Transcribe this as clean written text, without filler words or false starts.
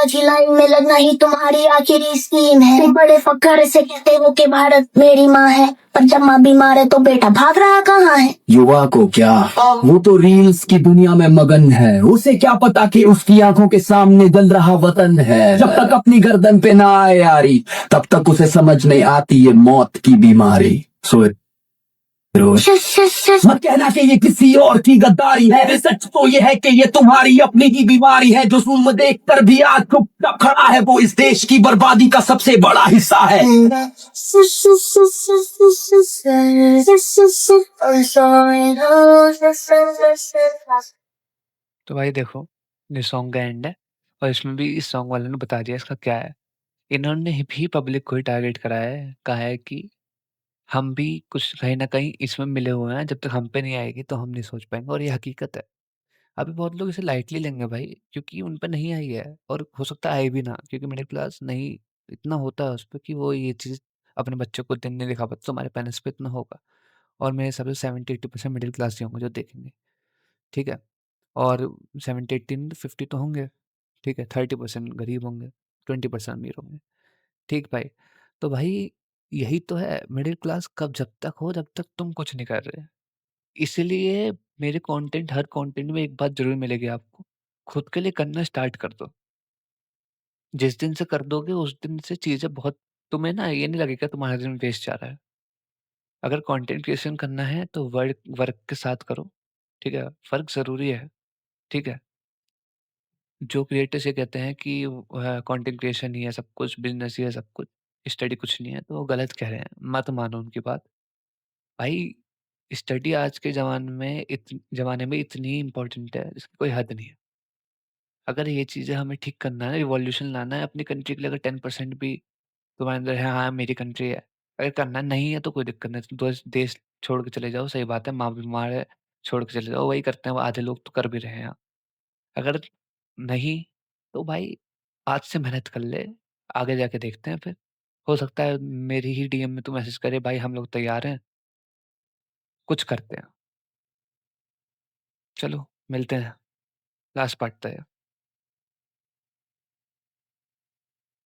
आज ही लाइन में लगना ही तुम्हारी आखिरी स्कीम है। तुम बड़े फक्र से कहते हो कि भारत मेरी माँ है, पर जब माँ बीमार है तो बेटा भाग रहा कहाँ है। युवा को क्या, वो तो रील्स की दुनिया में मगन है। उसे क्या पता कि उसकी आंखों के सामने जल रहा वतन है। जब तक अपनी गर्दन पे ना आए यारी, तब तक उसे समझ नहीं आती ये मौत की बीमारी। सो मत कहना कि ये किसी और की गद्दारी है, सच तो ये है कि ये तुम्हारी अपनी ही बीमारी है। जो जुल्म देख कर भी आज चुपचाप खड़ा है, वो इस देश की बर्बादी का सबसे बड़ा हिस्सा है। तो भाई देखो, ये सॉन्ग का एंड है और इसमें भी इस सॉन्ग वाले ने बता दिया इसका क्या है। इन्होंने भी पब्लिक को ही टारगेट करा है, कहा है कि हम भी कुछ कहीं न कहीं इसमें मिले हुए हैं, जब तक हम पे नहीं आएगी तो हम नहीं सोच पाएँगे और ये हकीकत है। अभी बहुत लोग इसे लाइटली लेंगे भाई, क्योंकि उन पे नहीं आई है और हो सकता है आए भी ना, क्योंकि मिडिल क्लास नहीं इतना होता है उस पे कि वो ये चीज़ अपने बच्चों को दिन नहीं दिखा पाता, तो हमारे पेरेंट्स पे इतना होगा। और मेरे हिसाब से 70-80% मिडिल क्लास ही होंगे जो देखेंगे, ठीक है? और 70-80 50 तो होंगे, ठीक है? 30% गरीब होंगे, 20% अमीर होंगे। ठीक भाई। तो भाई यही तो है मिडिल क्लास कब जब तक हो जब तक तुम कुछ नहीं कर रहे। इसीलिए मेरे कंटेंट हर कंटेंट में एक बात ज़रूर मिलेगी आपको, खुद के लिए करना स्टार्ट कर दो। जिस दिन से कर दोगे उस दिन से चीज़ें बहुत तुम्हें ना ये नहीं लगेगा तुम्हारा दिन वेस्ट जा रहा है। अगर कंटेंट क्रिएशन करना है तो वर्क वर्क के साथ करो, ठीक है? फ़र्क ज़रूरी है, ठीक है? जो क्रिएटर्स ये कहते हैं कि कंटेंट क्रिएशन ही है सब कुछ, बिज़नेस ही है सब कुछ, स्टडी कुछ नहीं है, तो वो गलत कह रहे हैं, मत मानो उनकी बात। भाई स्टडी आज के ज़माने में इतनी इम्पोर्टेंट है जिसकी कोई हद नहीं है। अगर ये चीज़ें हमें ठीक करना है, रिवॉल्यूशन लाना है अपनी कंट्री के लिए, अगर 10% भी तुम्हारे अंदर है, हाँ मेरी कंट्री है, अगर करना नहीं है तो कोई दिक्कत नहीं, तुम देश देश छोड़ के चले जाओ, सही बात है, माँ बीमार है, छोड़ के चले जाओ, वही करते हैं, वो आधे लोग तो कर भी रहे हैं यहाँ। अगर नहीं, तो भाई आज से मेहनत कर ले, आगे जाके देखते हैं फिर। हो सकता है मेरी ही डीएम में तू मैसेज करे, भाई हम लोग तैयार हैं, कुछ करते हैं। चलो मिलते हैं, लास्ट पार्ट तक है।